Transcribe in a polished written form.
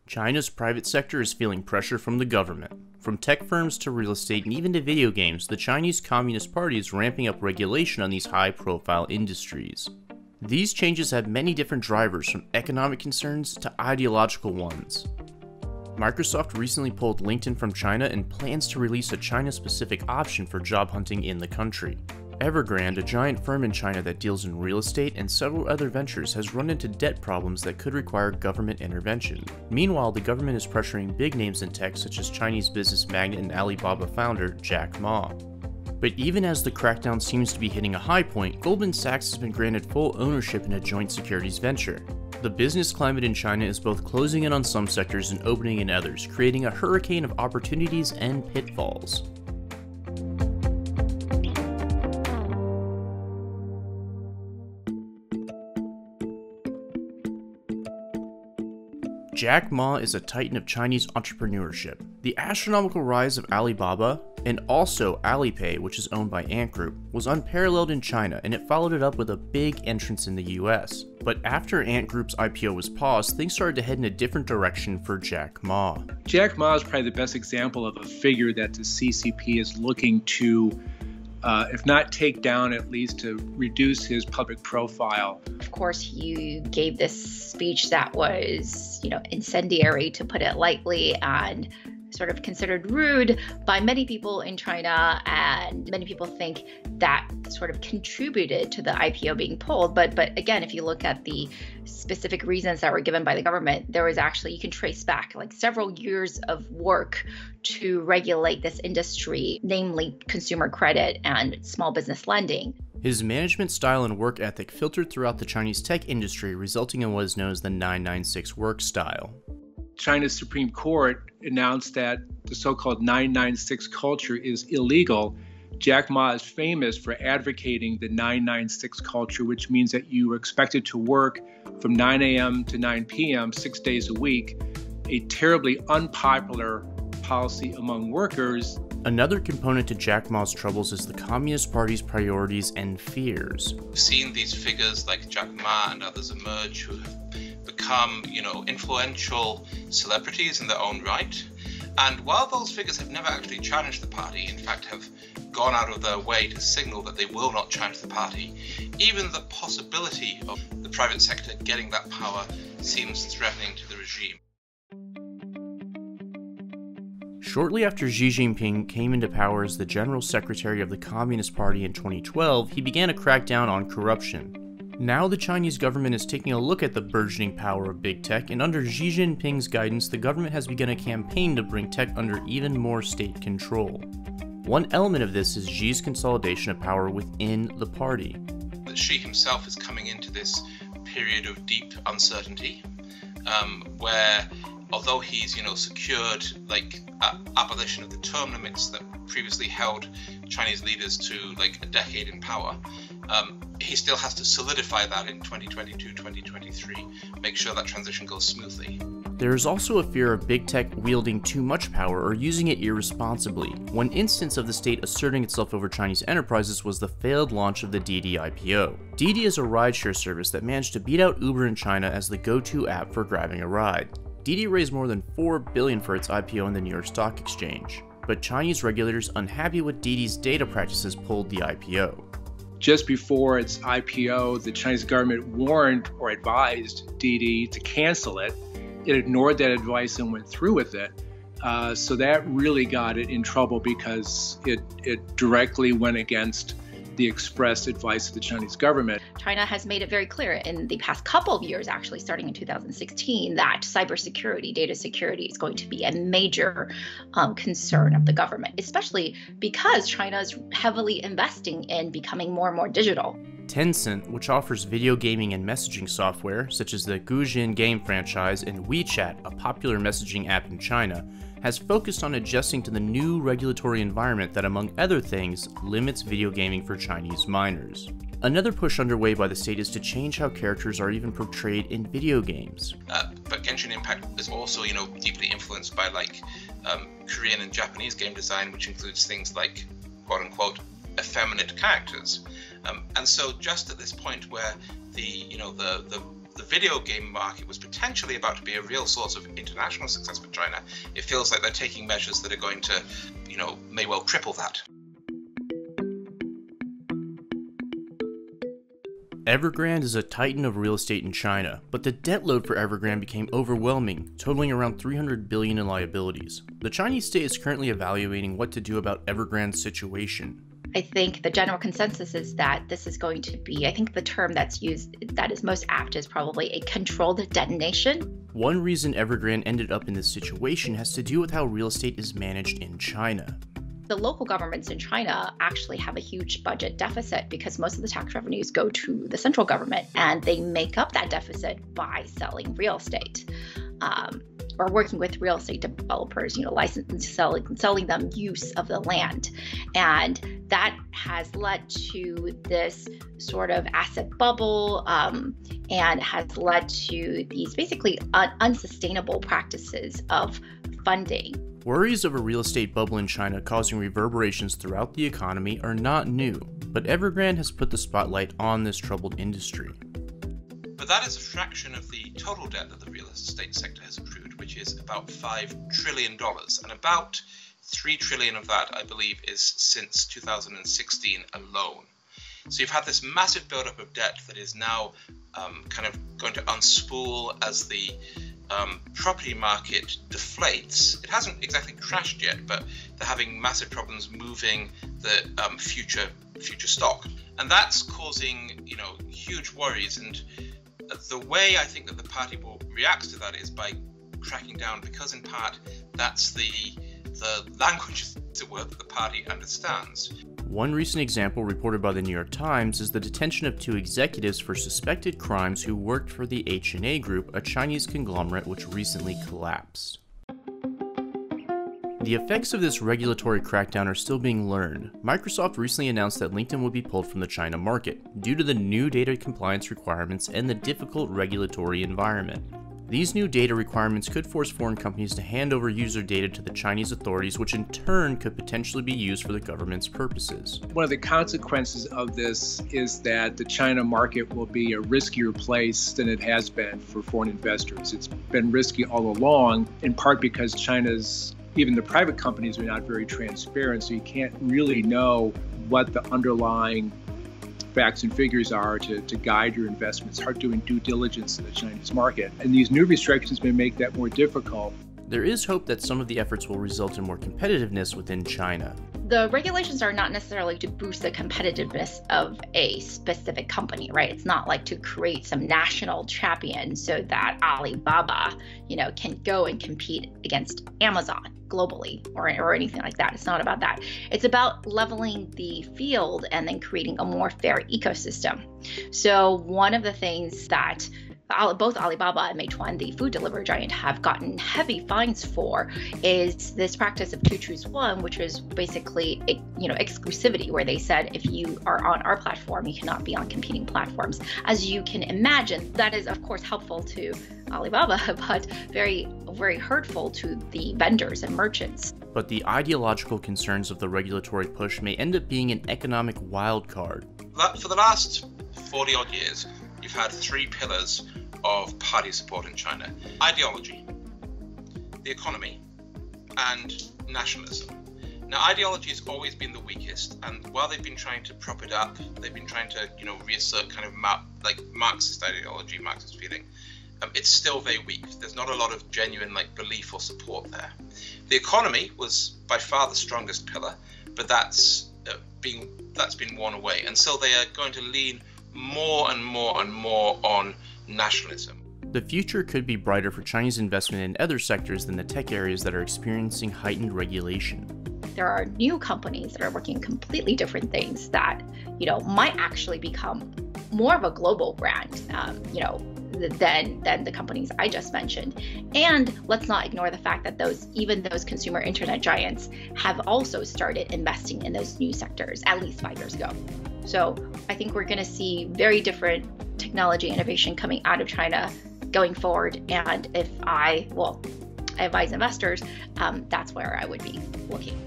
China's private sector is feeling pressure from the government. From tech firms to real estate and even to video games, the Chinese Communist Party is ramping up regulation on these high-profile industries. These changes have many different drivers, from economic concerns to ideological ones. Microsoft recently pulled LinkedIn from China and plans to release a China-specific option for job hunting in the country. Evergrande, a giant firm in China that deals in real estate and several other ventures, has run into debt problems that could require government intervention. Meanwhile, the government is pressuring big names in tech such as Chinese business magnate and Alibaba founder Jack Ma. But even as the crackdown seems to be hitting a high point, Goldman Sachs has been granted full ownership in a joint securities venture. The business climate in China is both closing in on some sectors and opening in others, creating a hurricane of opportunities and pitfalls. Jack Ma is a titan of Chinese entrepreneurship. The astronomical rise of Alibaba, and also Alipay, which is owned by Ant Group, was unparalleled in China, and it followed it up with a big entrance in the US. But after Ant Group's IPO was paused, things started to head in a different direction for Jack Ma. Jack Ma is probably the best example of a figure that the CCP is looking to, if not take down, at least to reduce his public profile. Of course, he gave this speech that was, incendiary, to put it lightly, and sort of considered rude by many people in China, and many people think that sort of contributed to the IPO being pulled. But again, if you look at the specific reasons that were given by the government, there was actually, you can trace back like several years of work to regulate this industry, namely consumer credit and small business lending. His management style and work ethic filtered throughout the Chinese tech industry, resulting in what is known as the 996 work style. China's Supreme Court announced that the so-called 996 culture is illegal. Jack Ma is famous for advocating the 996 culture, which means that you are expected to work from 9 a.m. to 9 p.m. 6 days a week, a terribly unpopular policy among workers. Another component to Jack Ma's troubles is the Communist Party's priorities and fears. We've seen these figures like Jack Ma and others emerge who have become, influential celebrities in their own right. And while those figures have never actually challenged the party, in fact have gone out of their way to signal that they will not challenge the party, even the possibility of the private sector getting that power seems threatening to the regime. Shortly after Xi Jinping came into power as the General Secretary of the Communist Party in 2012, he began a crackdown on corruption. Now the Chinese government is taking a look at the burgeoning power of big tech, and under Xi Jinping's guidance, the government has begun a campaign to bring tech under even more state control. One element of this is Xi's consolidation of power within the party. That Xi himself is coming into this period of deep uncertainty, where although he's secured abolition of the term limits that previously held Chinese leaders to a decade in power, he still has to solidify that in 2022, 2023, make sure that transition goes smoothly. There is also a fear of big tech wielding too much power or using it irresponsibly. One instance of the state asserting itself over Chinese enterprises was the failed launch of the Didi IPO. Didi is a rideshare service that managed to beat out Uber in China as the go-to app for grabbing a ride. Didi raised more than $4 billion for its IPO in the New York Stock Exchange, but Chinese regulators unhappy with Didi's data practices pulled the IPO. Just before its IPO, the Chinese government warned or advised Didi to cancel it. It ignored that advice and went through with it. So that really got it in trouble because it directly went against the express advice of the Chinese government. China has made it very clear in the past couple of years, actually starting in 2016, that cybersecurity, data security is going to be a major concern of the government, especially because China is heavily investing in becoming more and more digital. Tencent, which offers video gaming and messaging software, such as the Gujin game franchise and WeChat, a popular messaging app in China, has focused on adjusting to the new regulatory environment that, among other things, limits video gaming for Chinese minors. Another push underway by the state is to change how characters are even portrayed in video games. But Genshin Impact is also, deeply influenced by Korean and Japanese game design, which includes things like, quote-unquote, effeminate characters. And so just at this point where the the video game market was potentially about to be a real source of international success for China, it feels like they're taking measures that are going to, may well cripple that. Evergrande is a titan of real estate in China, but the debt load for Evergrande became overwhelming, totaling around $300 billion in liabilities. The Chinese state is currently evaluating what to do about Evergrande's situation. I think the general consensus is that this is going to be, I think the term that's used that is most apt is probably a controlled detonation. One reason Evergrande ended up in this situation has to do with how real estate is managed in China. The local governments in China actually have a huge budget deficit because most of the tax revenues go to the central government, and they make up that deficit by selling real estate. Or working with real estate developers, licensing, selling them use of the land. And that has led to this sort of asset bubble and has led to these basically unsustainable practices of funding. Worries of a real estate bubble in China causing reverberations throughout the economy are not new, but Evergrande has put the spotlight on this troubled industry. But that is a fraction of the total debt that the real estate sector has accrued, which is about $5 trillion. And about $3 trillion of that, I believe, is since 2016 alone. So you've had this massive buildup of debt that is now kind of going to unspool as the property market deflates. It hasn't exactly crashed yet, but they're having massive problems moving the future stock. And that's causing, huge worries. And the way I think that the party will react to that is by cracking down, because in part that's the language, as it were, that the party understands. One recent example reported by the New York Times is the detention of 2 executives for suspected crimes who worked for the H&A Group, a Chinese conglomerate which recently collapsed. The effects of this regulatory crackdown are still being learned. Microsoft recently announced that LinkedIn would be pulled from the China market due to the new data compliance requirements and the difficult regulatory environment. These new data requirements could force foreign companies to hand over user data to the Chinese authorities, which in turn could potentially be used for the government's purposes. One of the consequences of this is that the China market will be a riskier place than it has been for foreign investors. It's been risky all along, in part because even the private companies are not very transparent, so you can't really know what the underlying facts and figures are to guide your investments. It's hard doing due diligence in the Chinese market. And these new restrictions may make that more difficult. There is hope that some of the efforts will result in more competitiveness within China. The regulations are not necessarily to boost the competitiveness of a specific company, right? It's not like to create some national champion so that Alibaba, can go and compete against Amazon globally or anything like that. It's not about that. It's about leveling the field and then creating a more fair ecosystem. So one of the things that both Alibaba and Meituan, the food delivery giant, have gotten heavy fines for is this practice of 2 choose 1, which is basically, exclusivity, where they said if you are on our platform, you cannot be on competing platforms. As you can imagine, that is of course helpful to Alibaba, but very, very hurtful to the vendors and merchants. But the ideological concerns of the regulatory push may end up being an economic wild card. For the last 40 odd years, you've had 3 pillars of party support in China: ideology, the economy, and nationalism. Now, ideology has always been the weakest, and while they've been trying to prop it up, they've been trying to, reassert kind of Marxist ideology, Marxist feeling. It's still very weak. There's not a lot of genuine belief or support there. The economy was by far the strongest pillar, but that's been worn away, and so they are going to lean more and more and more on nationalism. The future could be brighter for Chinese investment in other sectors than the tech areas that are experiencing heightened regulation. There are new companies that are working completely different things that, might actually become more of a global brand, than the companies I just mentioned. And let's not ignore the fact that those consumer internet giants have also started investing in those new sectors at least 5 years ago. So I think we're going to see very different technology innovation coming out of China going forward. And if I advise investors, that's where I would be looking.